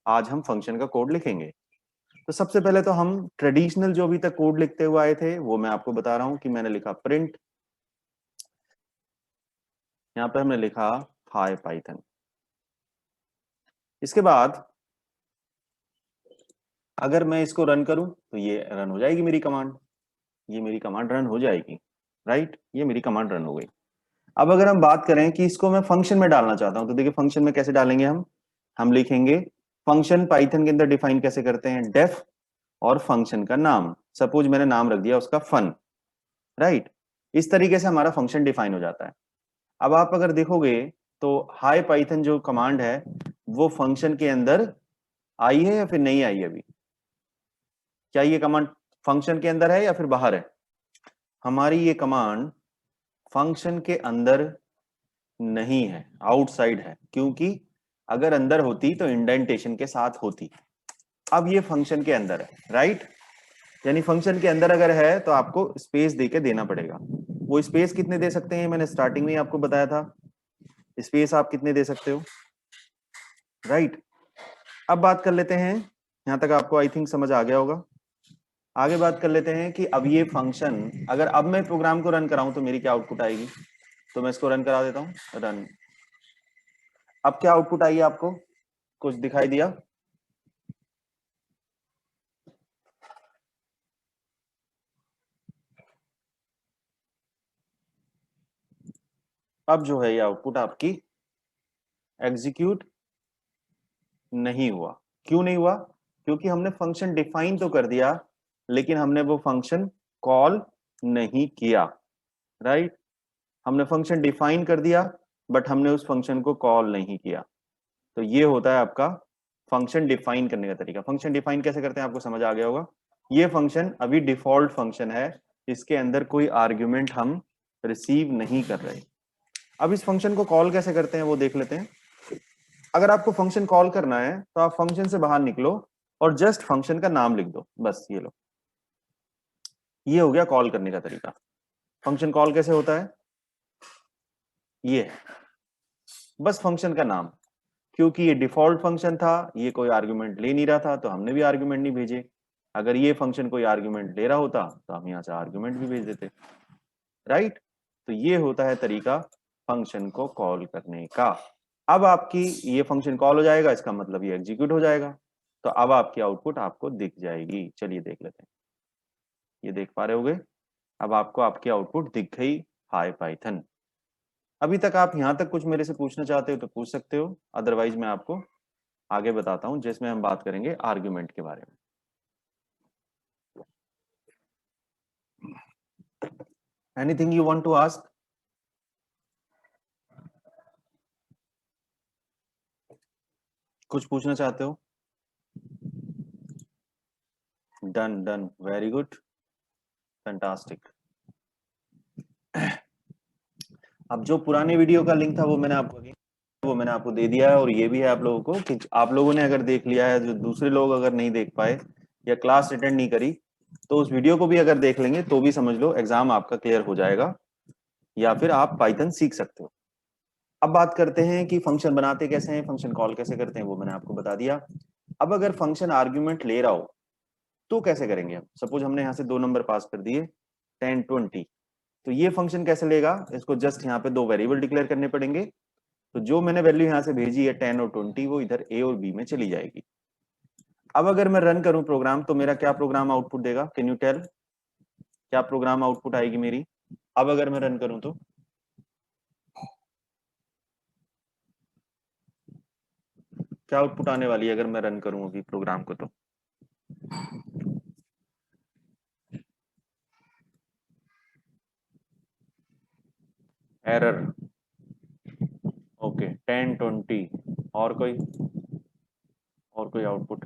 आज हम फंक्शन का कोड लिखेंगे। तो सबसे पहले तो हम ट्रेडिशनल जो अभी तक कोड लिखते हुए आए थे वो मैं आपको बता रहा हूं कि मैंने लिखा प्रिंट, यहां पर हमने लिखा हाय पाइथन। इसके बाद अगर मैं इसको रन करूं तो ये रन हो जाएगी मेरी कमांड, ये मेरी कमांड रन हो जाएगी, राइट, ये मेरी कमांड रन हो गई। अब अगर हम बात करें कि इसको मैं फंक्शन में डालना चाहता हूं तो देखिए फंक्शन में कैसे डालेंगे हम लिखेंगे फंक्शन पाइथन के अंदर डिफाइन कैसे करते हैं, डेफ और फंक्शन का नाम, सपोज मैंने नाम रख दिया उसका फन, राइट। इस तरीके से हमारा फंक्शन डिफाइन हो जाता है। अब आप अगर देखोगे तो हाई पाइथन जो कमांड है वो फंक्शन के अंदर आई है या फिर नहीं आई है अभी, क्या ये कमांड फंक्शन के अंदर है या फिर बाहर है? हमारी ये कमांड फंक्शन के अंदर नहीं है, आउटसाइड है, क्योंकि अगर अंदर होती तो इंडेंटेशन के साथ होती। अब ये फंक्शन के अंदर है, राइट, यानी फंक्शन के अंदर अगर है तो आपको स्पेस देके देना पड़ेगा। वो स्पेस कितने दे सकते हैं मैंने स्टार्टिंग में ही आपको बताया था, स्पेस आप कितने दे सकते हो, राइट। अब बात कर लेते हैं, यहां तक आपको आई थिंक समझ आ गया होगा। आगे बात कर लेते हैं कि अब ये फंक्शन अगर अब मैं प्रोग्राम को रन कराऊं तो मेरी क्या आउटपुट आएगी। तो मैं इसको रन करा देता हूं, रन। अब क्या आउटपुट आई आपको, कुछ दिखाई दिया? अब जो है ये आउटपुट आपकी एग्जीक्यूट नहीं हुआ। क्यों नहीं हुआ? क्योंकि हमने फंक्शन डिफाइन तो कर दिया लेकिन हमने वो फंक्शन कॉल नहीं किया, राइट। हमने फंक्शन डिफाइन कर दिया बट हमने उस फंक्शन को कॉल नहीं किया। तो ये होता है आपका फंक्शन डिफाइन करने का तरीका। फंक्शन डिफाइन कैसे करते हैं आपको समझ आ गया होगा। ये फंक्शन अभी डिफॉल्ट फंक्शन है, इसके अंदर कोई आर्ग्यूमेंट हम रिसीव नहीं कर रहे। अब इस फंक्शन को कॉल कैसे करते हैं वो देख लेते हैं। अगर आपको फंक्शन कॉल करना है तो आप फंक्शन से बाहर निकलो और जस्ट फंक्शन का नाम लिख दो, बस ये लो, ये हो गया कॉल करने का तरीका। फंक्शन कॉल कैसे होता है, ये है बस फंक्शन का नाम। क्योंकि ये डिफॉल्ट फंक्शन था, ये कोई आर्गुमेंट ले नहीं रहा था तो हमने भी आर्गुमेंट नहीं भेजे। अगर ये फंक्शन कोई आर्गुमेंट ले रहा होता तो हम यहाँ से आर्गुमेंट भी भेज देते, राइट। तो ये होता है तरीका फंक्शन को कॉल करने का। अब आपकी ये फंक्शन कॉल हो जाएगा, इसका मतलब ये एग्जीक्यूट हो जाएगा। तो अब आपकी आउटपुट आपको दिख जाएगी, चलिए देख लेते हैं। ये देख पा रहे होगे, अब आपको आपकी आउटपुट दिख गई, हाई पाइथन। अभी तक आप यहां तक कुछ मेरे से पूछना चाहते हो तो पूछ सकते हो, अदरवाइज मैं आपको आगे बताता हूं जिसमें हम बात करेंगे आर्ग्यूमेंट के बारे में। Anything you want to ask? कुछ पूछना चाहते हो? Done done, very good, fantastic. अब जो पुराने वीडियो का लिंक था वो मैंने आपको दे दिया है, और ये भी है आप लोगों को कि आप लोगों ने अगर देख लिया है, जो दूसरे लोग अगर नहीं देख पाए या क्लास अटेंड नहीं करी तो उस वीडियो को भी अगर देख लेंगे तो भी समझ लो एग्जाम आपका क्लियर हो जाएगा, या फिर आप पाइथन सीख सकते हो। अब बात करते हैं कि फंक्शन बनाते कैसे हैं, फंक्शन कॉल कैसे करते हैं, वो मैंने आपको बता दिया। अब अगर फंक्शन आर्ग्यूमेंट ले रहा हो तो कैसे करेंगे हम? सपोज हमने यहाँ से 2 नंबर पास कर दिए 10 20, तो ये फंक्शन कैसे लेगा? इसको जस्ट यहाँ पे 2 वेरिएबल डिक्लेयर करने पड़ेंगे। तो जो मैंने वैल्यू यहाँ से भेजी है 10 और 20, वो इधर ए और बी में चली जाएगी। अब अगर मैं रन करूं प्रोग्राम तो मेरा क्या प्रोग्राम आउटपुट देगा, कैन यू टेल? क्या प्रोग्राम आउटपुट आएगी मेरी अब अगर मैं रन करूं तो? क्या आउटपुट आने वाली है अगर मैं रन करूं अभी प्रोग्राम को? तो एरर, ओके 10 20, और कोई आउटपुट?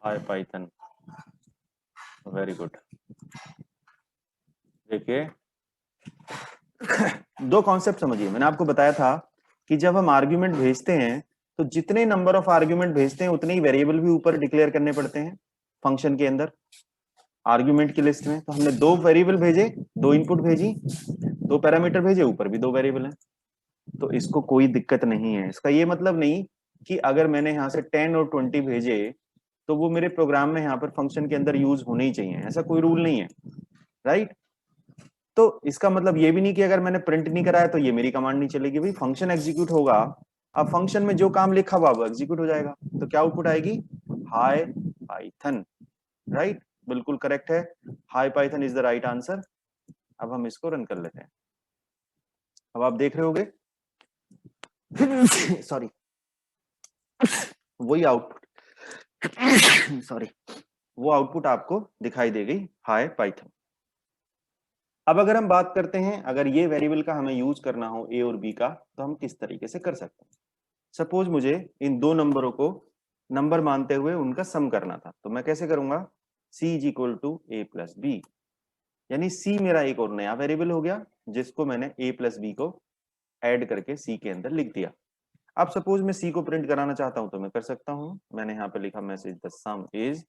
हाय पाइथन, वेरी गुड। देखिए दो कॉन्सेप्ट समझिए, मैंने आपको बताया था कि जब हम आर्ग्यूमेंट भेजते हैं तो जितने नंबर ऑफ आर्ग्यूमेंट भेजते हैं उतने ही वेरिएबल भी ऊपर डिक्लेयर करने पड़ते हैं फंक्शन के अंदर आर्ग्यूमेंट की लिस्ट में। तो हमने 2 वेरिएबल भेजे, 2 इनपुट भेजी, 2 पैरामीटर भेजे, ऊपर भी 2 वेरिएबल हैं। तो इसको कोई दिक्कत नहीं है। इसका ये मतलब नहीं कि अगर मैंने यहाँ से 10 और 20 भेजे तो वो मेरे प्रोग्राम में यहाँ पर फंक्शन के अंदर यूज होने ही चाहिए, ऐसा कोई रूल नहीं है, राइट। तो इसका मतलब ये भी नहीं कि अगर मैंने प्रिंट नहीं कराया तो ये मेरी कमांड नहीं चलेगी। भाई फंक्शन एग्जीक्यूट होगा, अब फंक्शन में जो काम लिखा हुआ वो एग्जीक्यूट हो जाएगा, तो क्या आउटपुट आएगी, हाई पाइथन, राइट, बिल्कुल करेक्ट है, high Python is the right answer. अब हम इसको रन कर लेते हैं। अब आप देख रहे होगे सॉरी, वही आउटपुट सॉरी, वो आउटपुट आपको दिखाई देगी, हाई पाइथन। अब अगर हम बात करते हैं, अगर ये वेरिएबल का हमें यूज करना हो ए और बी का, तो हम किस तरीके से कर सकते हैं। सपोज मुझे इन दो नंबरों को नंबर मानते हुए उनका सम करना था, तो मैं कैसे करूंगा, c is equal to a plus b, यानी c मेरा एक और नया वेरिएबल हो गया जिसको मैंने a प्लस बी को ऐड करके c के अंदर लिख दिया। अब सपोज मैं c को प्रिंट कराना चाहता हूं तो मैं कर सकता हूं, मैंने यहाँ पे लिखा message the sum is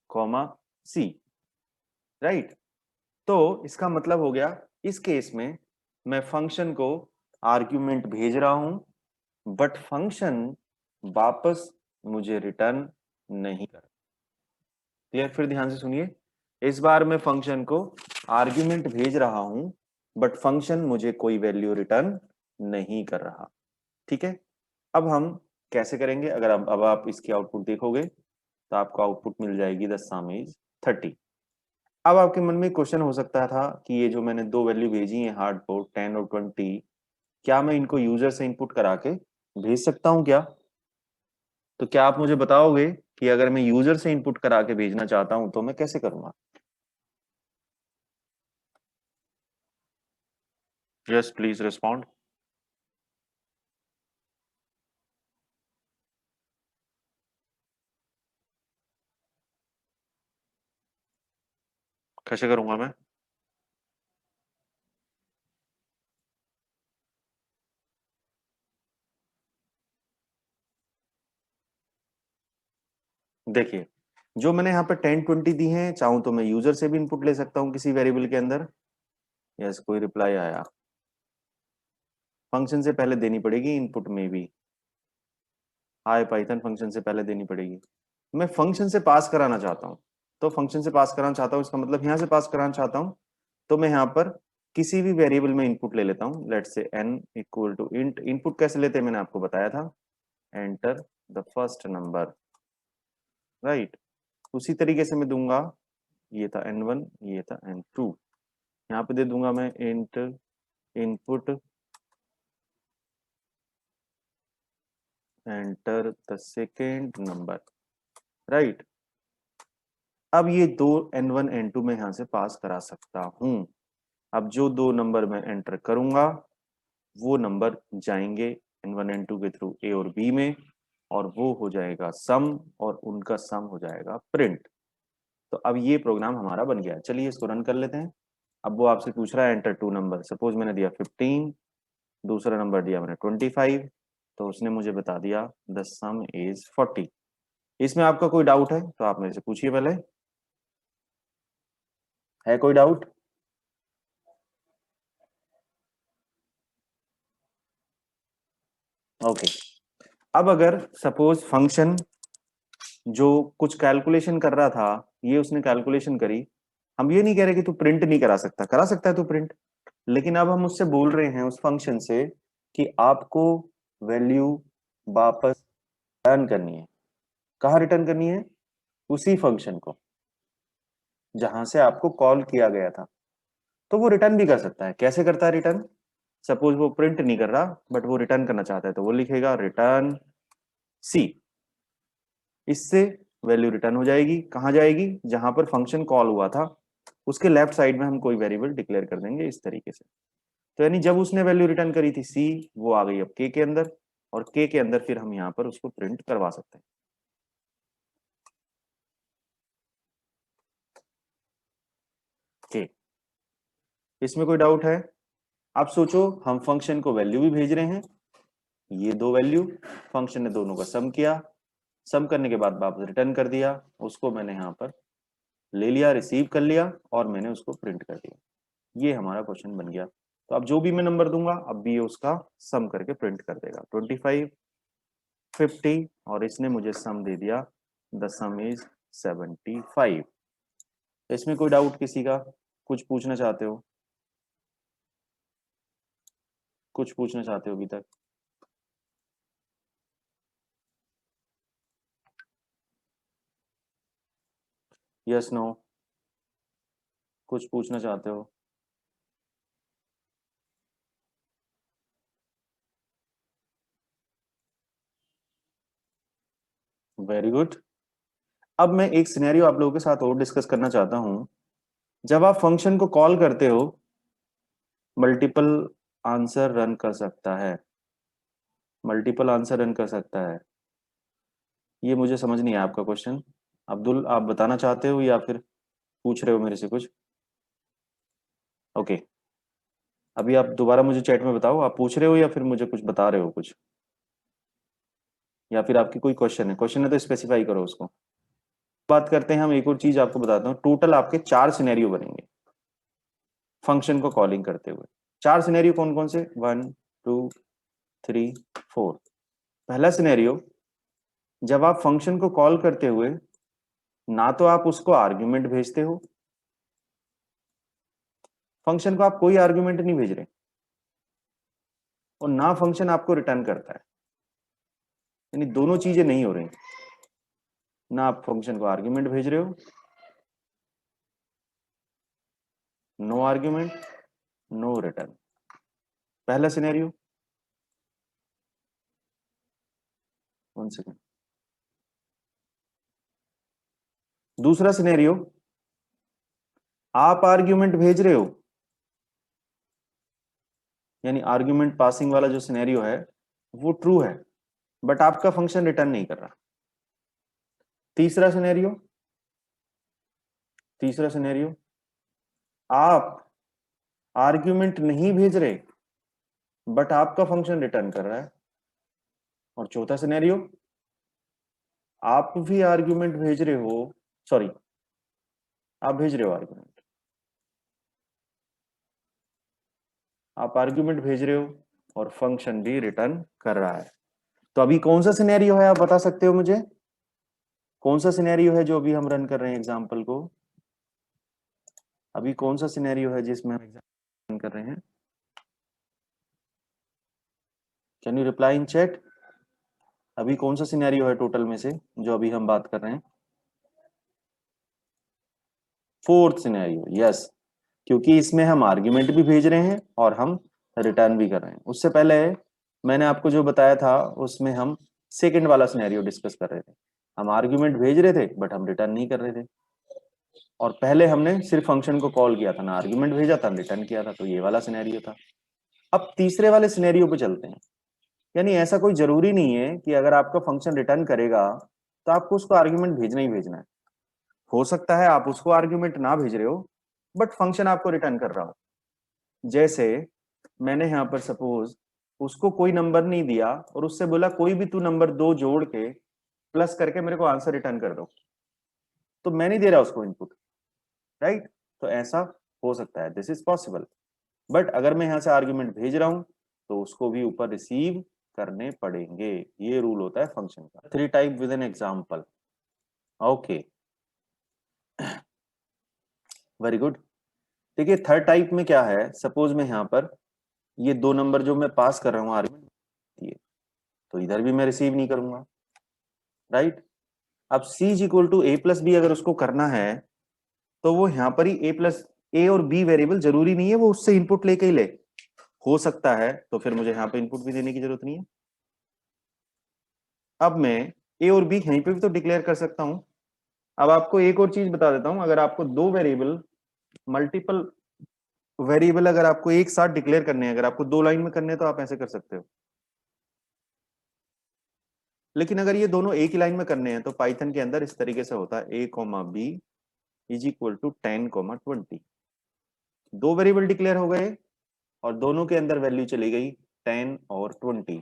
comma c, right. तो इसका मतलब हो गया इस केस में मैं फंक्शन को आर्ग्यूमेंट भेज रहा हूं बट फंक्शन वापस मुझे रिटर्न नहीं कर। क्लियर, फिर ध्यान से सुनिए, इस बार मैं फंक्शन को आर्ग्यूमेंट भेज रहा हूं बट फंक्शन मुझे कोई वैल्यू रिटर्न नहीं कर रहा। ठीक है, अब हम कैसे करेंगे, अगर अब आप इसकी आउटपुट देखोगे तो आपको आउटपुट मिल जाएगी द सम इज 30। अब आपके मन में क्वेश्चन हो सकता था कि ये जो मैंने दो वैल्यू भेजी है हार्ड बोर्ड 10 और 20, क्या मैं इनको यूजर से इनपुट करा के भेज सकता हूं क्या। तो क्या आप मुझे बताओगे कि अगर मैं यूजर से इनपुट करा के भेजना चाहता हूं तो मैं कैसे करूंगा। Yes please respond. कैसे करूंगा मैं। देखिए, जो मैंने यहाँ पे 10 20 दी है, चाहूं तो मैं यूजर से भी इनपुट ले सकता हूँ किसी वेरिएबल के अंदर। यस, कोई रिप्लाई आया, फंक्शन से पहले देनी पड़ेगी इनपुट में भी, हाई पाइथन फंक्शन से पहले देनी पड़ेगी। मैं फंक्शन से पास कराना चाहता हूँ, तो फंक्शन से पास कराना चाहता हूँ इसका मतलब यहाँ से पास कराना चाहता हूँ, तो मैं यहाँ पर किसी भी वेरिएबल में इनपुट ले लेता हूँ। Let's say n equal to int, input कैसे लेते हैं मैंने आपको बताया था, enter the first number, right. उसी तरीके से मैं दूंगा, ये था n1, ये था n2, यहाँ पे दे दूंगा मैं int input enter the second number, right. अब ये दो n1 n2 में यहां से पास करा सकता हूं। अब जो दो नंबर मैं एंटर करूंगा वो नंबर जाएंगे n1 n2 के थ्रू a और b में, और वो हो जाएगा सम, और उनका सम हो जाएगा प्रिंट। तो अब ये प्रोग्राम हमारा बन गया। चलिए इसको रन कर लेते हैं। अब वो आपसे पूछ रहा है एंटर टू नंबर, सपोज मैंने दिया 15, दूसरा नंबर दिया मैंने 25, तो उसने मुझे बता दिया द सम इज 40। इसमें आपका कोई डाउट है तो आप मेरे से पूछिए, पहले है कोई डाउट। ओके, अब अगर सपोज फंक्शन जो कुछ कैलकुलेशन कर रहा था, ये उसने कैलकुलेशन करी, हम ये नहीं कह रहे कि तू प्रिंट नहीं करा सकता, करा सकता है तू प्रिंट, लेकिन अब हम उससे बोल रहे हैं उस फंक्शन से कि आपको वैल्यू वापस रिटर्न करनी है। कहाँ रिटर्न करनी है, उसी फंक्शन को जहां से आपको कॉल किया गया था। तो वो रिटर्न भी कर सकता है, कैसे करता है रिटर्न, सपोज वो प्रिंट नहीं कर रहा बट वो रिटर्न करना चाहता है, तो वो लिखेगा रिटर्न सी, इससे वैल्यू रिटर्न हो जाएगी, कहाँ जाएगी, जहां पर फंक्शन कॉल हुआ था उसके लेफ्ट साइड में हम कोई वेरिएबल डिक्लेयर कर देंगे इस तरीके से। तो यानी जब उसने वैल्यू रिटर्न करी थी सी, वो आ गई अब के अंदर, और के अंदर फिर हम यहाँ पर उसको प्रिंट करवा सकते हैं। के, इसमें कोई डाउट है। आप सोचो, हम फंक्शन को वैल्यू भी भेज रहे हैं, ये दो वैल्यू, फंक्शन ने दोनों का सम किया, सम करने के बाद वापस रिटर्न कर दिया, उसको मैंने यहाँ पर ले लिया, रिसीव कर लिया, और मैंने उसको प्रिंट कर दिया। ये हमारा क्वेश्चन बन गया। तो अब जो भी मैं नंबर दूंगा अब भी ये उसका सम करके प्रिंट कर देगा 25 50 और इसने मुझे सम दे दिया द सम इज 75। इसमें कोई डाउट किसी का? कुछ पूछना चाहते हो? कुछ पूछना चाहते हो अभी तक? Yes no? कुछ पूछना चाहते हो? Very good. अब मैं एक सिनेरियो आप लोगों के साथ और डिस्कस करना चाहता हूं। जब आप फंक्शन को कॉल करते हो मल्टीपल आंसर रन कर सकता है, मल्टीपल आंसर रन कर सकता है। ये मुझे समझ नहीं आया आपका क्वेश्चन। अब्दुल आप बताना चाहते हो या फिर पूछ रहे हो मेरे से कुछ? ओके, अभी आप दोबारा मुझे चैट में बताओ, आप पूछ रहे हो या फिर मुझे कुछ बता रहे हो कुछ, या फिर आपकी कोई क्वेश्चन है? क्वेश्चन है तो स्पेसिफाई करो उसको। बात करते हैं हम, एक और चीज आपको बताता हूँ। टोटल आपके 4 सिनेरियो बनेंगे फंक्शन को कॉलिंग करते हुए। 4 सिनेरियो कौन कौन से? 1 2 3 4। पहला सिनेरियो, जब आप फंक्शन को कॉल करते हुए ना तो आप उसको आर्ग्यूमेंट भेजते हो, फंक्शन को आप कोई आर्ग्यूमेंट नहीं भेज रहे, और ना फंक्शन आपको रिटर्न करता है, यानी दोनों चीजें नहीं हो रही। ना आप फंक्शन को आर्ग्यूमेंट भेज रहे हो, नो आर्ग्यूमेंट नो रिटर्न। पहला सिनेरियो, 1 सेकेंड। दूसरा सिनेरियो, आप आर्ग्यूमेंट भेज रहे हो, यानी आर्ग्यूमेंट पासिंग वाला जो सिनेरियो है वो ट्रू है, बट आपका फंक्शन रिटर्न नहीं कर रहा। तीसरा सिनेरियो, तीसरा सिनेरियो, आप आर्ग्यूमेंट नहीं भेज रहे बट आपका फंक्शन रिटर्न कर रहा है। और चौथा सिनेरियो, आप भी आर्ग्यूमेंट भेज रहे हो, सॉरी, आप भेज रहे हो आर्ग्यूमेंट, आप आर्ग्यूमेंट भेज रहे हो और फंक्शन भी रिटर्न कर रहा है। तो अभी कौन सा सिनेरियो है, आप बता सकते हो मुझे? कौन सा सिनेरियो है जो अभी हम रन कर रहे हैं एग्जांपल को? अभी कौन सा सिनेरियो है जिसमें हम एग्जांपल रन कर रहे हैं? Can you reply in chat? अभी कौन सा सिनेरियो है टोटल में से जो अभी हम बात कर रहे हैं? फोर्थ सिनेरियो, यस, क्योंकि इसमें हम आर्ग्यूमेंट भी भेज रहे हैं और हम रिटर्न भी कर रहे हैं। उससे पहले मैंने आपको जो बताया था उसमें हम सेकंड वाला सिनेरियो डिस्कस कर रहे थे। हम आर्ग्यूमेंट भेज रहे थे बट हम रिटर्न नहीं कर रहे थे, और पहले हमने सिर्फ फंक्शन को कॉल किया था, ना आर्ग्यूमेंट भेजा था, रिटर्न किया था। तो ये वाला सिनेरियो था। अब तीसरे वाले सिनेरियो पे चलते हैं। यानी ऐसा कोई जरूरी नहीं है कि अगर आपका फंक्शन रिटर्न करेगा तो आपको उसको आर्ग्यूमेंट भेजना ही भेजना है। हो सकता है आप उसको आर्ग्यूमेंट ना भेज रहे हो बट फंक्शन आपको रिटर्न कर रहा हो। जैसे मैंने यहाँ पर सपोज उसको कोई नंबर नहीं दिया और उससे बोला कोई भी तू नंबर 2 जोड़ के प्लस करके मेरे को आंसर रिटर्न कर दो, तो मैं नहीं दे रहा उसको इनपुट, राइट? तो ऐसा हो सकता है, दिस इज पॉसिबल। बट अगर मैं यहाँ से आर्ग्यूमेंट भेज रहा हूं तो उसको भी ऊपर रिसीव करने पड़ेंगे। ये रूल होता है फंक्शन का। 3 type with an example. Okay, very good. देखिए थर्ड टाइप में क्या है, सपोज मैं यहाँ पर ये 2 नंबर जो मैं पास कर रहा हूँ आर्ग्यूमेंट, तो इधर भी मैं रिसीव नहीं करूंगा, राइट? अब c is equal to a plus b अगर उसको करना है तो वो यहाँ पर ही ए और बी वेरिएबल जरूरी नहीं है वो उससे इनपुट लेके ही ले, हो सकता है तो फिर मुझे यहाँ पे इनपुट भी देने की जरूरत नहीं है। अब मैं ए और बी यहीं पे भी तो डिक्लेयर कर सकता हूं। अब आपको एक और चीज बता देता हूं, अगर आपको 2 वेरिएबल, मल्टीपल वेरिएबल अगर आपको एक साथ डिक्लेयर करने हैं, अगर आपको 2 लाइन में करने हैं तो आप ऐसे कर सकते हो, लेकिन अगर ये दोनों एक ही लाइन में करने हैं तो पाइथन के अंदर इस तरीके से होता है, a comma b is equal to 10 comma 20। 2 variable declare हो गए और दोनों के अंदर वैल्यू चली गई 10 और 20।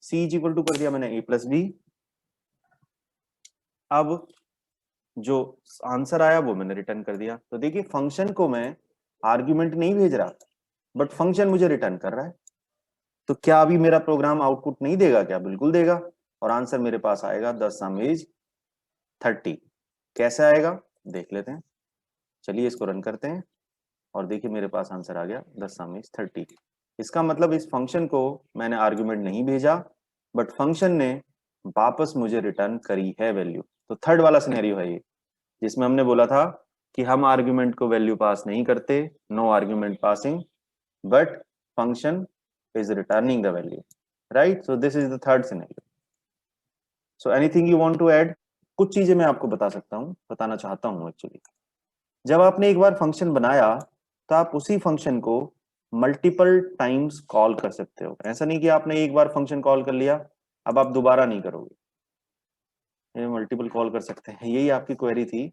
सी इज इक्वल टू कर दिया मैंने ए प्लस बी। अब जो आंसर आया वो मैंने रिटर्न कर दिया। तो देखिए फंक्शन को मैं आर्ग्यूमेंट नहीं भेज रहा, बट फंक्शन मुझे रिटर्न कर रहा है। तो क्या अभी मेरा प्रोग्राम आउटपुट नहीं देगा क्या? बिल्कुल देगा, और आंसर मेरे पास आएगा 10 सम इज 30। कैसे आएगा देख लेते हैं। चलिए इसको रन करते हैं और देखिए मेरे पास आंसर आ गया 10 सम इज 30। इसका मतलब इस फंक्शन को मैंने आर्ग्यूमेंट नहीं भेजा, बट फंक्शन ने वापस मुझे रिटर्न करी है वैल्यू। तो थर्ड वाला सिनेरियो है ये, जिसमें हमने बोला था कि हम आर्ग्यूमेंट को वैल्यू पास नहीं करते, no argument passing, but function is returning the value, right? So this is the third scenario. So anything you want to add? कुछ चीजें मैं आपको बता सकता हूँ, बताना चाहता हूँ एक्चुअली। जब आपने एक बार फंक्शन बनाया तो आप उसी फंक्शन को मल्टीपल टाइम्स कॉल कर सकते हो। ऐसा नहीं कि आपने एक बार फंक्शन कॉल कर लिया अब आप दोबारा नहीं करोगे, मल्टीपल कॉल कर सकते हैं। यही आपकी क्वेरी थी,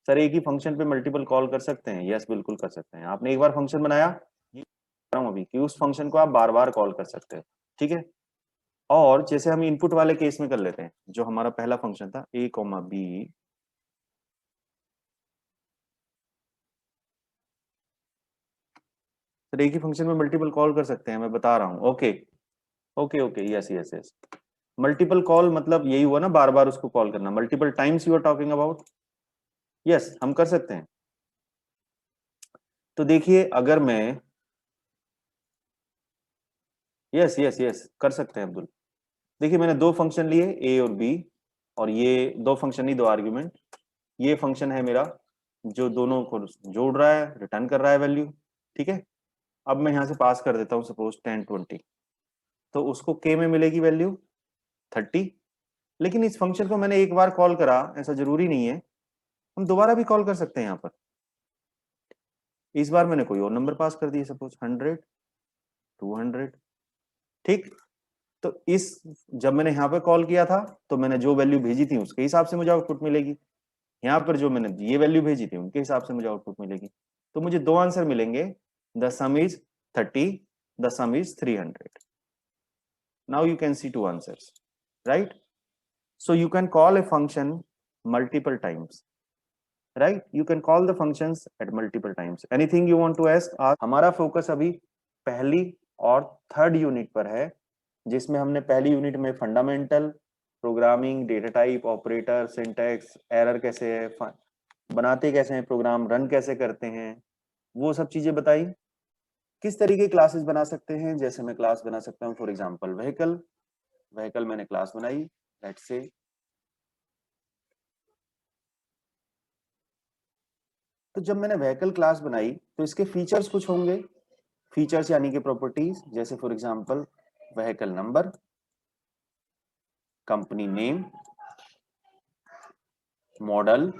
सर एक ही फंक्शन पे मल्टीपल कॉल कर सकते हैं? यस बिल्कुल कर सकते हैं। आपने एक बार फंक्शन बनाया, ये बता रहा हूं अभी कि उस फंक्शन को आप बार बार कॉल कर सकते हैं, ठीक है? और जैसे हम इनपुट वाले केस में कर लेते हैं, जो हमारा पहला फंक्शन था a, b, तो एक ही फंक्शन में मल्टीपल कॉल कर सकते हैं, मैं बता रहा हूँ। Okay okay okay, yes yes yes. Multiple call मतलब यही हुआ ना, बार बार उसको कॉल करना। Multiple times you are talking about? Yes, हम कर सकते हैं। तो देखिए अगर मैं, यस यस यस कर सकते हैं अब्दुल। देखिए मैंने दो फंक्शन लिए ए और बी, और ये दो फंक्शन नहीं, दो आर्ग्यूमेंट। ये फंक्शन है मेरा जो दोनों को जोड़ रहा है, रिटर्न कर रहा है वैल्यू, ठीक है? अब मैं यहाँ से पास कर देता हूँ सपोज 10 20, तो उसको के में मिलेगी वैल्यू 30। लेकिन इस फंक्शन को मैंने एक बार कॉल करा, ऐसा जरूरी नहीं है, हम दोबारा भी कॉल कर सकते हैं यहाँ पर। इस बार मैंने कोई और नंबर पास कर दिया, सपोज 100 200, ठीक? तो इस, जब मैंने यहाँ पे कॉल किया था तो मैंने जो वैल्यू भेजी थी उसके हिसाब से मुझे आउटपुट मिलेगी। यहाँ पर जो मैंने ये वैल्यू भेजी थी उनके हिसाब से मुझे आउटपुट मिलेगी। तो मुझे दो आंसर मिलेंगे, the sum is 30, the sum is 300। Now you can see two answers, right? So you can call a function multiple times, right? You can call the functions at multiple times. Anything you want to ask? हमारा focus अभी पहली और third unit पर है, जिसमें हमने पहली unit में fundamental programming, data type, operator, syntax, error कैसे है, बनाते कैसे हैं प्रोग्राम, रन कैसे करते हैं, वो सब चीजें बताई। किस तरीके क्लासेस बना सकते हैं? जैसे मैं क्लास बना सकता हूँ फॉर एग्जांपल व्हीकल। व्हीकल मैंने क्लास बनाई, लेट्स से। तो जब मैंने व्हीकल क्लास बनाई तो इसके फीचर्स कुछ होंगे, फीचर्स यानी कि प्रॉपर्टीज, जैसे for example vehicle number, company name, model,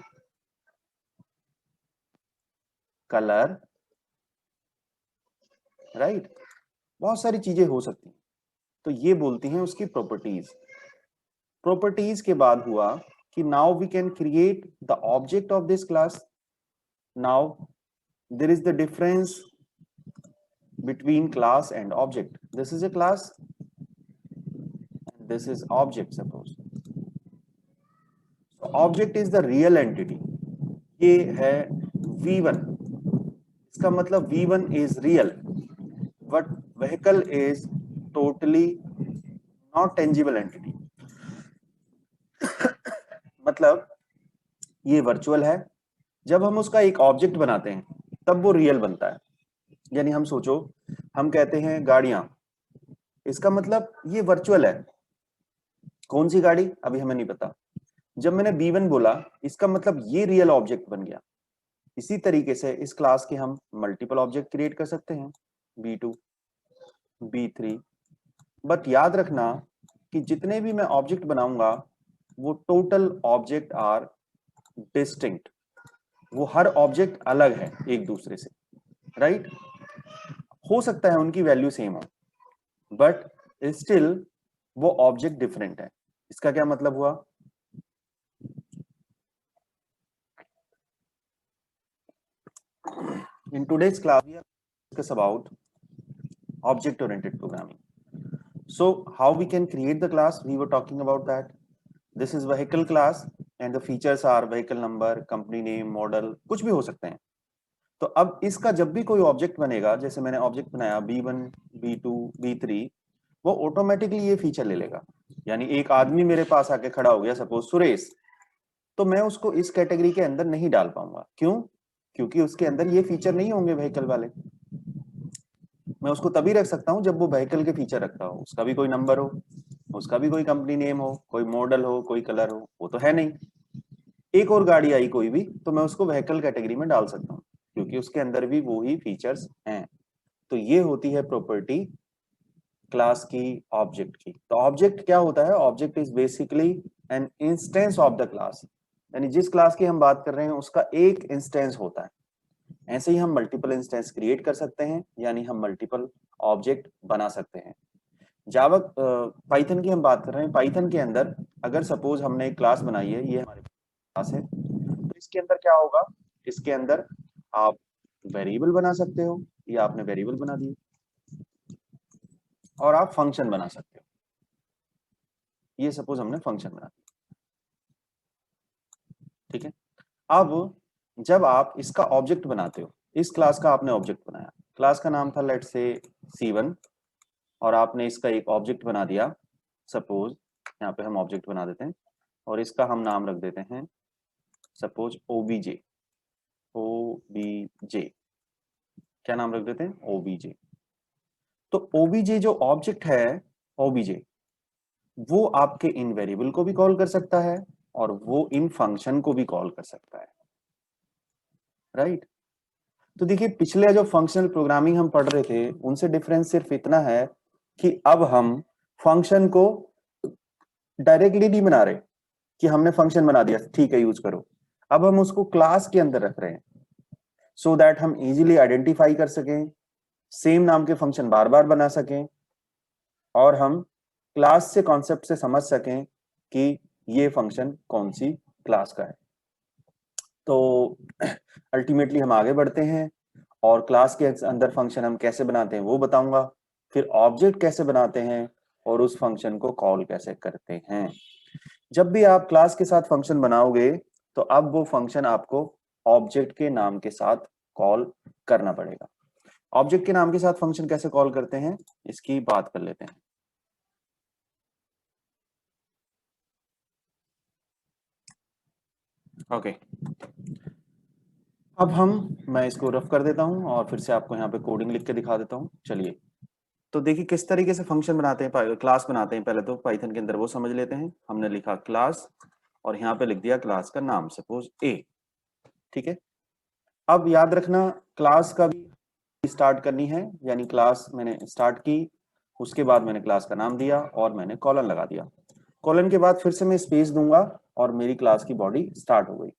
colour, right? बहुत सारी चीजें हो सकती हैं, तो ये बोलती हैं उसकी प्रॉपर्टीज। प्रॉपर्टीज के बाद हुआ कि now we can create the object of this class. Now there is the difference between class and object. This is a class, this is object suppose. So object is the real entity. ये है V1, इसका मतलब V1 is real, but vehicle is totally not tangible entity. मतलब ये virtual है, जब हम उसका एक ऑब्जेक्ट बनाते हैं तब वो रियल बनता है। यानी हम सोचो, हम कहते हैं गाड़ियां, इसका मतलब ये वर्चुअल है। कौन सी गाड़ी अभी हमें नहीं पता। जब मैंने B1 बोला इसका मतलब ये रियल ऑब्जेक्ट बन गया। इसी तरीके से इस क्लास के हम मल्टीपल ऑब्जेक्ट क्रिएट कर सकते हैं, B2, B3। बट याद रखना कि जितने भी मैं ऑब्जेक्ट बनाऊंगा वो टोटल ऑब्जेक्ट आर डिस्टिंक्ट, वो हर ऑब्जेक्ट अलग है एक दूसरे से, राइट? हो सकता है उनकी वैल्यू सेम हो, बट स्टिल वो ऑब्जेक्ट डिफरेंट है। इसका क्या मतलब हुआ? In today's class, we are discuss about object-oriented programming. So, how we can create the class? We were talking about that. This is vehicle class, and the features are vehicle number, company name, model, कुछ भी हो सकते हैं। तो अब इसका जब भी कोई ऑब्जेक्ट बनेगा, जैसे मैंने ऑब्जेक्ट बनाया B1, B2, B3, वो ऑटोमेटिकली ये फीचर ले लेगा। यानी एक आदमी मेरे पास आके खड़ा हो गया, सपोज सुरेश, तो मैं उसको इस कैटेगरी के अंदर नहीं डाल पाऊंगा। क्यों? क्योंकि उसके अंदर ये फीचर नहीं होंगे व्हीकल वाले। मैं उसको तभी रख सकता हूं जब वो व्हीकल के फीचर रखता हो, उसका भी कोई नंबर हो, उसका भी कोई कंपनी नेम हो, कोई मॉडल हो, कोई कलर हो, वो तो है नहीं। एक और गाड़ी आई कोई भी, तो मैं उसको व्हीकल कैटेगरी में डाल सकता हूँ, क्योंकि उसके अंदर भी वो ही फीचर्स हैं। तो ये होती है प्रॉपर्टी क्लास की, ऑब्जेक्ट की। तो ऑब्जेक्ट क्या होता है? Object is basically an instance of the class, यानी जिस क्लास की हम बात कर रहे हैं उसका एक इंस्टेंस होता है। ऐसे ही हम मल्टीपल इंस्टेंस क्रिएट कर सकते हैं, यानी हम मल्टीपल ऑब्जेक्ट बना सकते हैं। जावा पाइथन की हम बात कर रहे हैं। पाइथन के अंदर अगर सपोज हमने एक क्लास बनाई है, ये हमारे क्लास है, तो इसके अंदर क्या होगा? इसके अंदर आप वेरिएबल बना सकते हो, ये आपने वेरिएबल बना दिए, और आप फंक्शन बना सकते हो। ये सपोज हमने फंक्शन बना दिया, ठीक है। अब जब आप इसका ऑब्जेक्ट बनाते हो, इस क्लास का आपने ऑब्जेक्ट बनाया, क्लास का नाम था लेट्स से C1, और आपने इसका एक ऑब्जेक्ट बना दिया, सपोज यहाँ पे हम ऑब्जेक्ट बना देते हैं और इसका हम नाम रख देते हैं सपोज OBJ। OBJ क्या नाम रख देते हैं? OBJ। तो OBJ जो ऑब्जेक्ट है, OBJ, वो आपके इन वेरिएबल को भी कॉल कर सकता है और वो इन फंक्शन को भी कॉल कर सकता है, राइट। तो देखिए, पिछले जो फंक्शनल प्रोग्रामिंग हम पढ़ रहे थे उनसे डिफरेंस सिर्फ इतना है कि अब हम फंक्शन को डायरेक्टली नहीं बना रहे कि हमने फंक्शन बना दिया, ठीक है यूज करो। अब हम उसको क्लास के अंदर रख रहे हैं, सो दैट हम इजीली आइडेंटिफाई कर सकें, सेम नाम के फंक्शन बार बार बना सकें, और हम क्लास से कॉन्सेप्ट से समझ सकें कि ये फंक्शन कौन सी क्लास का है। तो अल्टीमेटली हम आगे बढ़ते हैं और क्लास के अंदर फंक्शन हम कैसे बनाते हैं वो बताऊंगा, फिर ऑब्जेक्ट कैसे बनाते हैं और उस फंक्शन को कॉल कैसे करते हैं। जब भी आप क्लास के साथ फंक्शन बनाओगे तो अब वो फंक्शन आपको ऑब्जेक्ट के नाम के साथ कॉल करना पड़ेगा। ऑब्जेक्ट के नाम के साथ फंक्शन कैसे कॉल करते हैं इसकी बात कर लेते हैं। ओके, अब मैं इसको रफ कर देता हूं और फिर से आपको यहाँ पे कोडिंग लिख के दिखा देता हूं। चलिए, तो देखिए किस तरीके से फंक्शन बनाते हैं, क्लास बनाते हैं। पहले तो पाइथन के अंदर वो समझ लेते हैं। हमने लिखा क्लास और यहाँ पे लिख दिया क्लास का नाम, सपोज A, ठीक है। अब याद रखना, क्लास का भी स्टार्ट करनी है, यानी क्लास मैंने स्टार्ट की, उसके बाद मैंने क्लास का नाम दिया और मैंने कॉलन लगा दिया। कॉलन के बाद फिर से मैं स्पेस दूंगा और मेरी क्लास की बॉडी स्टार्ट हो गई।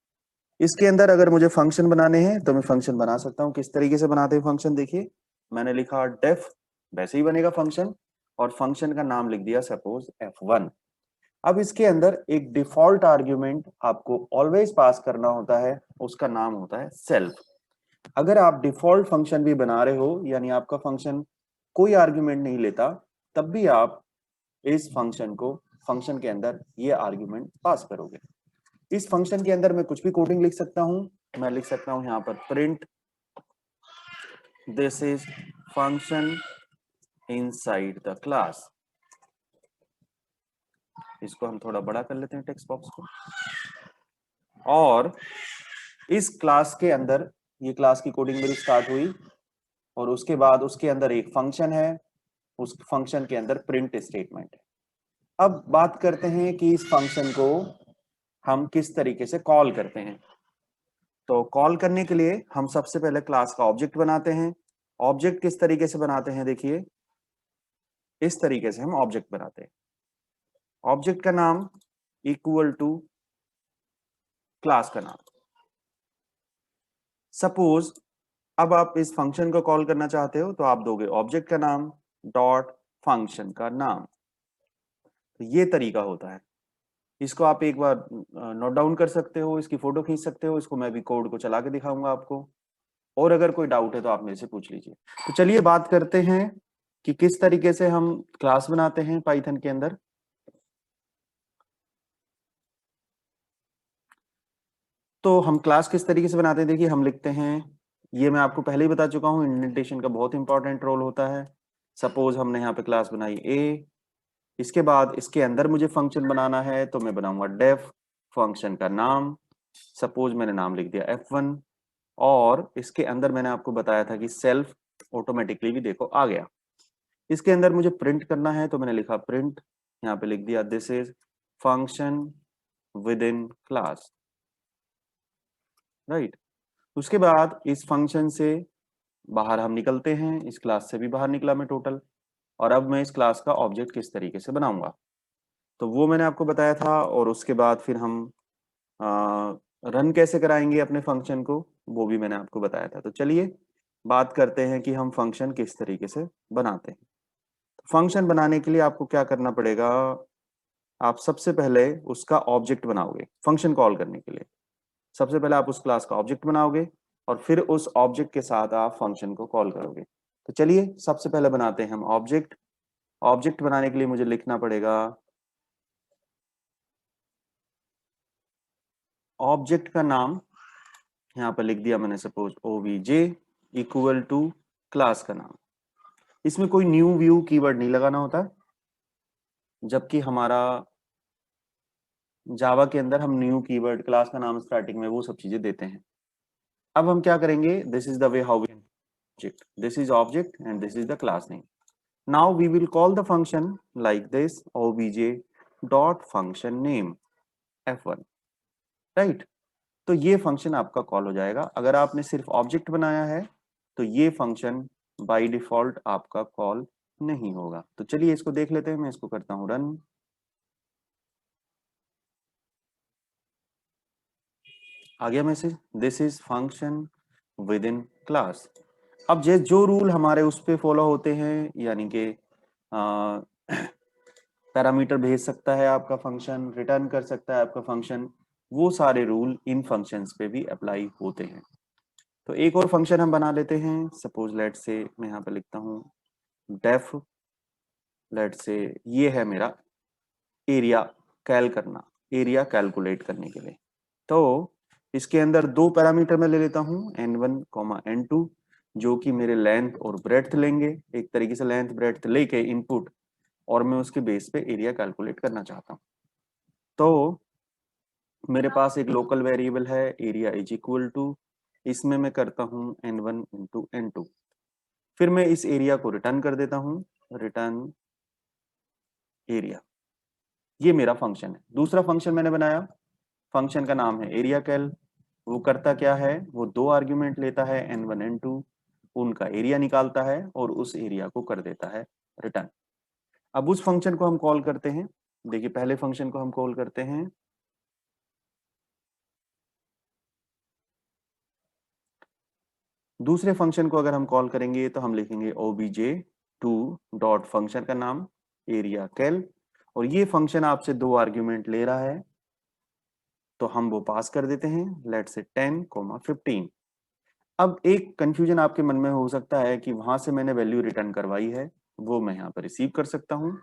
इसके अंदर अगर मुझे फंक्शन बनाने हैं तो मैं फंक्शन बना सकता हूं। किस तरीके से बनाते हैं फंक्शन? देखिए, मैंने लिखा डेफ, वैसे ही बनेगा फंक्शन, और फंक्शन का नाम लिख दिया सपोज F1। अब इसके अंदर एक डिफॉल्ट आर्ग्यूमेंट आपको ऑलवेज पास करना होता है, उसका नाम होता है सेल्फ। अगर आप डिफॉल्ट फंक्शन भी बना रहे हो, यानी आपका फंक्शन कोई आर्ग्यूमेंट नहीं लेता, तब भी आप इस फंक्शन को, फंक्शन के अंदर ये आर्ग्यूमेंट पास करोगे। इस फंक्शन के अंदर मैं कुछ भी कोडिंग लिख सकता हूं। मैं लिख सकता हूं यहाँ पर print this is function inside the class. इसको हम थोड़ा बड़ा कर लेते हैं टेक्स्ट बॉक्स को, और इस क्लास के अंदर, ये क्लास की कोडिंग मेरी स्टार्ट हुई और उसके बाद उसके अंदर एक फंक्शन है, उस फंक्शन के अंदर प्रिंट स्टेटमेंट है। अब बात करते हैं कि इस फंक्शन को हम किस तरीके से कॉल करते हैं। तो कॉल करने के लिए हम सबसे पहले क्लास का ऑब्जेक्ट बनाते हैं। ऑब्जेक्ट किस तरीके से बनाते हैं? देखिए, इस तरीके से हम ऑब्जेक्ट बनाते हैं। ऑब्जेक्ट का नाम इक्वल टू क्लास का नाम। सपोज अब आप इस फंक्शन को कॉल करना चाहते हो तो आप दोगे ऑब्जेक्ट का नाम डॉट फंक्शन का नाम। तो ये तरीका होता है। इसको आप एक बार नोट डाउन कर सकते हो, इसकी फोटो खींच सकते हो, इसको मैं भी कोड को चला के दिखाऊंगा आपको, और अगर कोई डाउट है तो आप मेरे से पूछ लीजिए। तो चलिए बात करते हैं कि किस तरीके से हम क्लास बनाते हैं पाइथन के अंदर। तो हम क्लास किस तरीके से बनाते हैं, देखिए हम लिखते हैं ये मैं आपको पहले ही बता चुका हूँ, इंडेंटेशन का बहुत इंपॉर्टेंट रोल होता है। सपोज हमने यहाँ पे क्लास बनाई ए, इसके बाद इसके अंदर मुझे फंक्शन बनाना है तो मैं बनाऊंगा डेफ फंक्शन का नाम। सपोज मैंने नाम लिख दिया F1 और इसके अंदर मैंने आपको बताया था कि सेल्फ ऑटोमेटिकली भी देखो आ गया। इसके अंदर मुझे प्रिंट करना है तो मैंने लिखा प्रिंट, यहाँ पे लिख दिया this is function with in class, right. उसके बाद इस फंक्शन से बाहर हम निकलते हैं, इस क्लास से भी बाहर निकला मैं टोटल, और अब मैं इस क्लास का ऑब्जेक्ट किस तरीके से बनाऊंगा तो वो मैंने आपको बताया था। और उसके बाद फिर हम रन कैसे कराएंगे अपने फंक्शन को, वो भी मैंने आपको बताया था। तो चलिए बात करते हैं कि हम फंक्शन किस तरीके से बनाते हैं। फंक्शन बनाने के लिए आपको क्या करना पड़ेगा, आप सबसे पहले उसका ऑब्जेक्ट बनाओगे। फंक्शन कॉल करने के लिए सबसे पहले आप उस क्लास का ऑब्जेक्ट बनाओगे और फिर उस ऑब्जेक्ट के साथ आप फंक्शन को कॉल करोगे। तो चलिए सबसे पहले बनाते हैं हम ऑब्जेक्ट। ऑब्जेक्ट बनाने के लिए मुझे लिखना पड़ेगा, ऑब्जेक्ट का नाम यहाँ पर लिख दिया मैंने, suppose obj equal to class का नाम। इसमें कोई न्यू व्यू कीवर्ड नहीं लगाना होता, जबकि हमारा जावा के अंदर हम न्यू कीवर्ड, क्लास का नाम स्टार्टिंग में, वो सब चीजें देते हैं। अब हम क्या करेंगे, this is the way how we object, this is object and this is the class name. Now we will call the function like this obj dot function name f1, राइट। तो ये फंक्शन आपका कॉल हो जाएगा। अगर आपने सिर्फ object बनाया है तो ये फंक्शन बाय डिफॉल्ट आपका कॉल नहीं होगा। तो चलिए इसको देख लेते हैं, मैं इसको करता हूं रन। आ गया message, this is function with in class. अब जो रूल हमारे उस पे फॉलो होते हैं, यानी कि पैरामीटर भेज सकता है आपका फंक्शन, रिटर्न कर सकता है आपका फंक्शन, वो सारे रूल इन फंक्शंस पे भी अप्लाई होते हैं। तो एक और फंक्शन हम बना लेते हैं। सपोज लेट से मैं यहाँ पे लिखता हूँ डेफ, लेट से ये है मेरा एरिया कैल करना, एरिया कैलकुलेट करने के लिए। तो इसके अंदर दो पैरामीटर मैं ले लेता हूँ n1 n2, जो कि मेरे लेंथ और ब्रेड्थ लेंगे। एक तरीके से लेंथ ब्रेड्थ लेके इनपुट, और मैं उसके बेस पे एरिया कैलकुलेट करना चाहता हूँ। तो मेरे पास एक लोकल वेरिएबल है एरिया इज इक्वल टू, इसमें मैं करता हूँ n1 इंटू n2। फिर मैं इस एरिया को रिटर्न कर देता हूँ, रिटर्न एरिया। ये मेरा फंक्शन है। दूसरा फंक्शन मैंने बनाया, फंक्शन का नाम है एरिया कैल। वो करता क्या है, वो दो आर्ग्यूमेंट लेता है n1 n2, उनका एरिया निकालता है और उस एरिया को कर देता है रिटर्न। अब उस फंक्शन को हम कॉल करते हैं। देखिए पहले फंक्शन को हम कॉल करते हैं, दूसरे फंक्शन को अगर हम कॉल करेंगे तो हम लिखेंगे obj2 डॉट फंक्शन का नाम एरिया कैल, और ये फंक्शन आपसे दो आर्ग्यूमेंट ले रहा है तो हम वो पास कर देते हैं, लेट से 10, 15। अब एक कंफ्यूजन आपके मन में हो सकता है कि वहां से मैंने वैल्यू रिटर्न करवाई है, वो मैं यहाँ पर रिसीव कर सकता हूँ,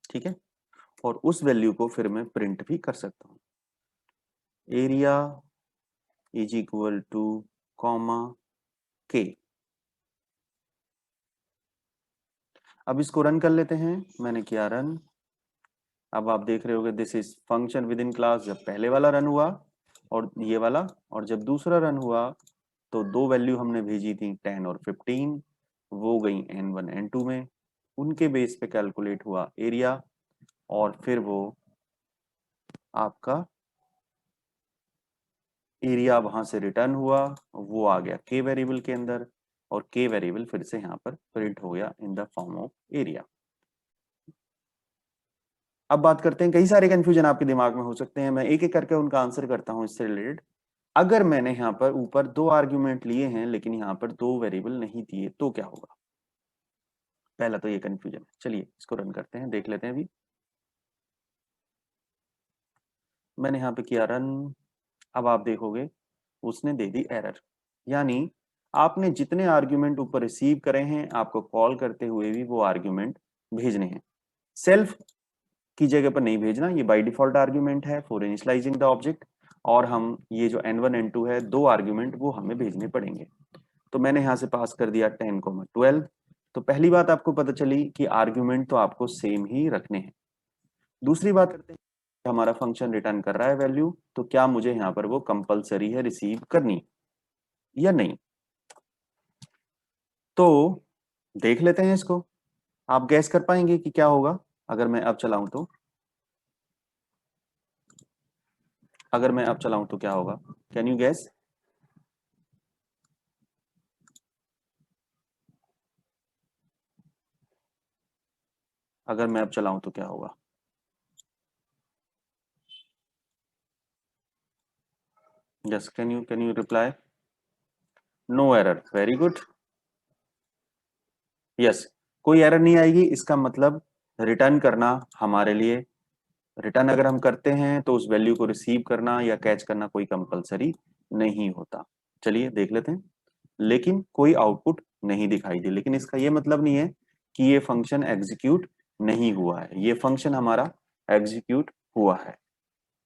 ठीक है, और उस वैल्यू को फिर मैं प्रिंट भी कर सकता हूँ। Area is equal two comma के। अब इसको रन कर लेते हैं, मैंने किया रन। अब आप देख रहे होगे this is function with in class. जब पहले वाला रन हुआ और ये वाला, और जब दूसरा रन हुआ तो दो वैल्यू हमने भेजी थी 10 और 15, वो गई n1 n2 में, उनके बेस पे कैलकुलेट हुआ एरिया, और फिर वो आपका एरिया वहां से रिटर्न हुआ, वो आ गया के वेरिएबल के अंदर, और के वेरिएबल फिर से यहाँ पर प्रिंट हो गया in the form of area. अब बात करते हैं, कई सारे कंफ्यूजन आपके दिमाग में हो सकते हैं, मैं एक एक करके उनका आंसर करता हूं इससे रिलेटेड। अगर मैंने यहाँ पर ऊपर दो आर्ग्यूमेंट लिए हैं लेकिन यहाँ पर दो वेरिएबल नहीं दिए तो क्या होगा, पहला तो ये कंफ्यूजन है। चलिए इसको रन करते हैं, देख लेते हैं। अभी मैंने यहाँ पे किया रन, अब आप देखोगे उसने दे दी एरर, यानी आपने जितने आर्ग्यूमेंट ऊपर रिसीव करे हैं आपको कॉल करते हुए भी वो आर्ग्यूमेंट भेजने हैं। सेल्फ की जगह पर नहीं भेजना, ये बाय डिफॉल्ट आर्ग्यूमेंट है फॉर इनिशियलाइजिंग द ऑब्जेक्ट। और हम ये जो n1 n2 है 2 आर्ग्यूमेंट वो हमें भेजने पड़ेंगे। तो मैंने यहाँ से पास कर दिया 10, 12। तो पहली बात आपको पता चली कि आर्ग्यूमेंट तो आपको सेम ही रखने हैं। दूसरी बात करते हैं, हमारा फंक्शन रिटर्न कर रहा है वैल्यू, तो क्या मुझे यहाँ पर वो कंपलसरी है रिसीव करनी या नहीं। तो देख लेते हैं इसको। आप गैस कर पाएंगे कि क्या होगा अगर मैं अब चलाऊं तो? अगर मैं अब चलाऊं तो क्या होगा? Can you guess? अगर मैं अब चलाऊं तो क्या होगा? Yes, can you reply? No error, very good. Yes, कोई एरर नहीं आएगी, इसका मतलब रिटर्न करना हमारे लिए, रिटर्न अगर हम करते हैं तो उस वैल्यू को रिसीव करना या कैच करना कोई कंपलसरी नहीं होता। चलिए देख लेते हैं। लेकिन कोई आउटपुट नहीं दिखाई दी, लेकिन इसका ये मतलब नहीं है कि ये फंक्शन एग्जीक्यूट नहीं हुआ है, ये फंक्शन हमारा एग्जीक्यूट हुआ है,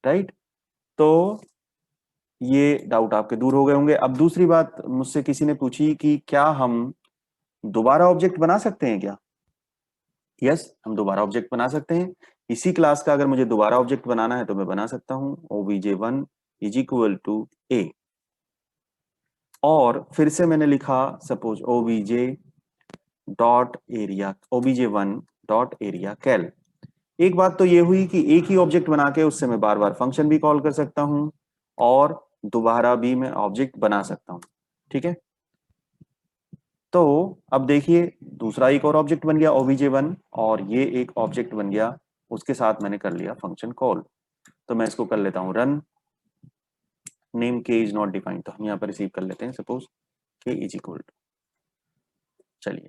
राइट। तो ये डाउट आपके दूर हो गए होंगे। अब दूसरी बात मुझसे किसी ने पूछी कि क्या हम दोबारा ऑब्जेक्ट बना सकते हैं क्या? यस, हम दोबारा ऑब्जेक्ट बना सकते हैं। इसी क्लास का अगर मुझे दोबारा ऑब्जेक्ट बनाना है तो मैं बना सकता हूं, obj1 is equal to a, और फिर से मैंने लिखा सपोज obj1 डॉट एरिया कैल। एक बात तो ये हुई कि एक ही ऑब्जेक्ट बना के उससे मैं बार बार फंक्शन भी कॉल कर सकता हूं और दोबारा भी मैं ऑब्जेक्ट बना सकता हूं, ठीक है। तो अब देखिए दूसरा एक और ऑब्जेक्ट बन गया obj1, और ये एक ऑब्जेक्ट बन गया, उसके साथ मैंने कर लिया फंक्शन कॉल। तो मैं इसको कर लेता हूं रन, नेम के इज नॉट डिफाइंड, तो हम यहाँ पर रिसीव कर लेते हैं सपोज के इज इक्वल टू। चलिए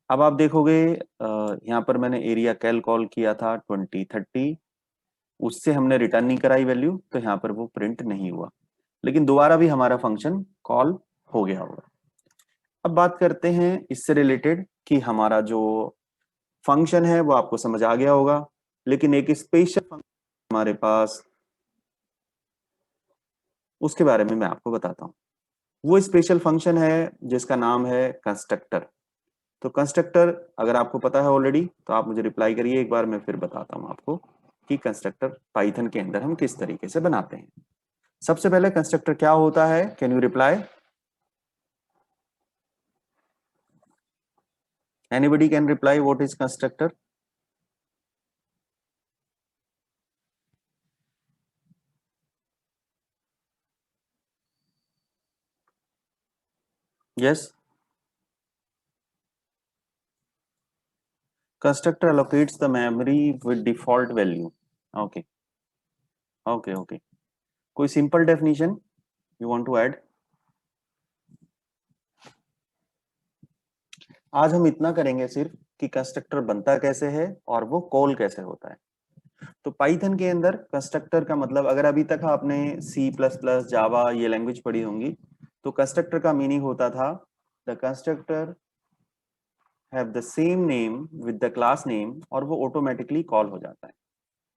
अब आप देखोगे यहाँ पर मैंने एरिया कैल कॉल किया था 2030, उससे हमने रिटर्न नहीं कराई वैल्यू, तो यहाँ पर वो प्रिंट नहीं हुआ, लेकिन दोबारा भी हमारा फंक्शन कॉल हो गया होगा। अब बात करते हैं इससे रिलेटेड कि हमारा जो फंक्शन है वो आपको समझ आ गया होगा, लेकिन एक स्पेशल फंक्शन हमारे पास, उसके बारे में मैं आपको बताता हूँ। वो स्पेशल फंक्शन है जिसका नाम है कंस्ट्रक्टर। तो कंस्ट्रक्टर अगर आपको पता है ऑलरेडी तो आप मुझे रिप्लाई करिए, एक बार मैं फिर बताता हूँ आपको कि कंस्ट्रक्टर पाइथन के अंदर हम किस तरीके से बनाते हैं। सबसे पहले कंस्ट्रक्टर क्या होता है, can you reply? Anybody can reply what is constructor? Yes, constructor allocates the memory with default value. Okay, okay. कोई simple definition you want to add? आज हम इतना करेंगे सिर्फ कि कंस्ट्रक्टर बनता कैसे है और वो कॉल कैसे होता है। तो पाइथन के अंदर कंस्ट्रक्टर का मतलब, अगर अभी तक आपने सी प्लस प्लस जावा ये लैंग्वेज पढ़ी होंगी, तो कंस्ट्रक्टर का मीनिंग होता था the constructor have the same name with the class name, और वो ऑटोमेटिकली कॉल हो जाता है।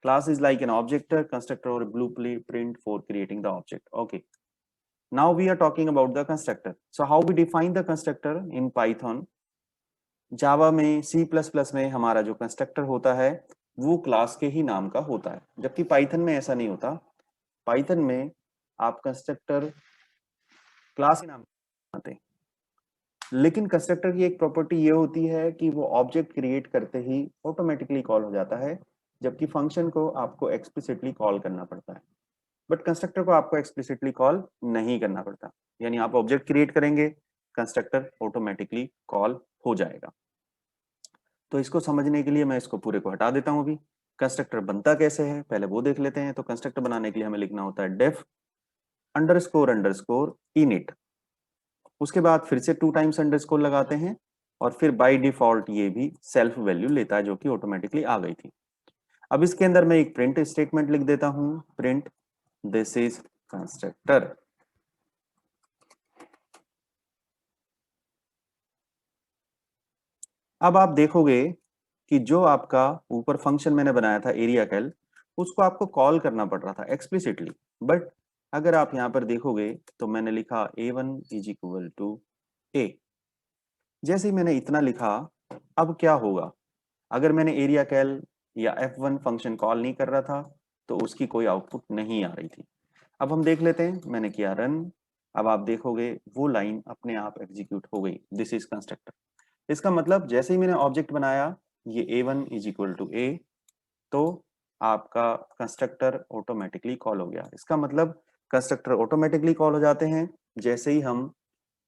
Class is like an object, constructor और blueprint for creating the object. Okay, now we are talking about the constructor. So how we define the constructor in Python? जावा में, C plus plus में हमारा जो constructor होता है वो class के ही नाम का होता है, जबकि पाइथन में ऐसा नहीं होता। पाइथन में आप कंस्ट्रक्टर क्लास के नाम बनाते हैं, लेकिन कंस्ट्रक्टर की एक प्रॉपर्टी ये होती है कि वो ऑब्जेक्ट क्रिएट करते ही ऑटोमेटिकली कॉल हो जाता है, जबकि फंक्शन को आपको एक्सप्लिसिटली कॉल करना पड़ता है। बट कंस्ट्रक्टर को आपको एक्सप्लिसिटली कॉल नहीं करना पड़ता, यानी आप ऑब्जेक्ट क्रिएट करेंगे, कंस्ट्रक्टर ऑटोमेटिकली कॉल हो जाएगा। तो इसको समझने के लिए मैं इसको पूरे को हटा देता हूं। अभी कंस्ट्रक्टर बनता कैसे है पहले वो देख लेते हैं। तो कंस्ट्रक्टर बनाने के लिए हमें लिखना होता है डेफ अंडरस्कोर अंडरस्कोर इनिट, उसके बाद फिर से 2 टाइम्स अंडरस्कोर लगाते हैं, और फिर बाय डिफॉल्ट ये भी सेल्फ वैल्यू लेता है जो कि ऑटोमेटिकली आ गई थी। अब इसके अंदर मैं एक प्रिंट स्टेटमेंट लिख देता हूं, प्रिंट दिस इज कंस्ट्रक्टर। अब आप देखोगे कि जो आपका ऊपर फंक्शन मैंने बनाया था एरिया कैल, उसको आपको कॉल करना पड़ रहा था एक्सप्लिसिटली। बट अगर आप यहाँ पर देखोगे तो मैंने लिखा a1 is equal to a। जैसे ही मैंने इतना लिखा, अब क्या होगा? अगर मैंने एरिया कैल या f1 फंक्शन कॉल नहीं कर रहा था तो उसकी कोई आउटपुट नहीं आ रही थी। अब हम देख लेते हैं, मैंने किया रन। अब आप देखोगे वो लाइन अपने आप एग्जीक्यूट हो गई, दिस इज कंस्ट्रक्टर। इसका मतलब जैसे ही मैंने ऑब्जेक्ट बनाया ये a1 is equal to a, तो आपका कंस्ट्रक्टर ऑटोमेटिकली कॉल हो गया। इसका मतलब कंस्ट्रक्टर ऑटोमेटिकली कॉल हो जाते हैं जैसे ही हम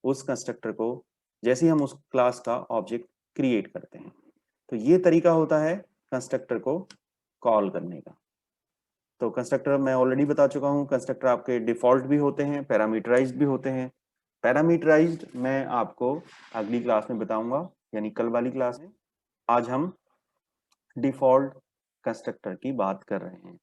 उस कंस्ट्रक्टर को, जैसे ही हम उस क्लास का ऑब्जेक्ट क्रिएट करते हैं। तो ये तरीका होता है कंस्ट्रक्टर को कॉल करने का। तो कंस्ट्रक्टर मैं ऑलरेडी बता चुका हूँ, कंस्ट्रक्टर आपके डिफॉल्ट भी होते हैं, पैरामीटराइज्ड भी होते हैं। पैरामीटराइज्ड मैं आपको अगली क्लास में बताऊंगा, यानी कल वाली क्लास में। आज हम डिफॉल्ट कंस्ट्रक्टर की बात कर रहे हैं।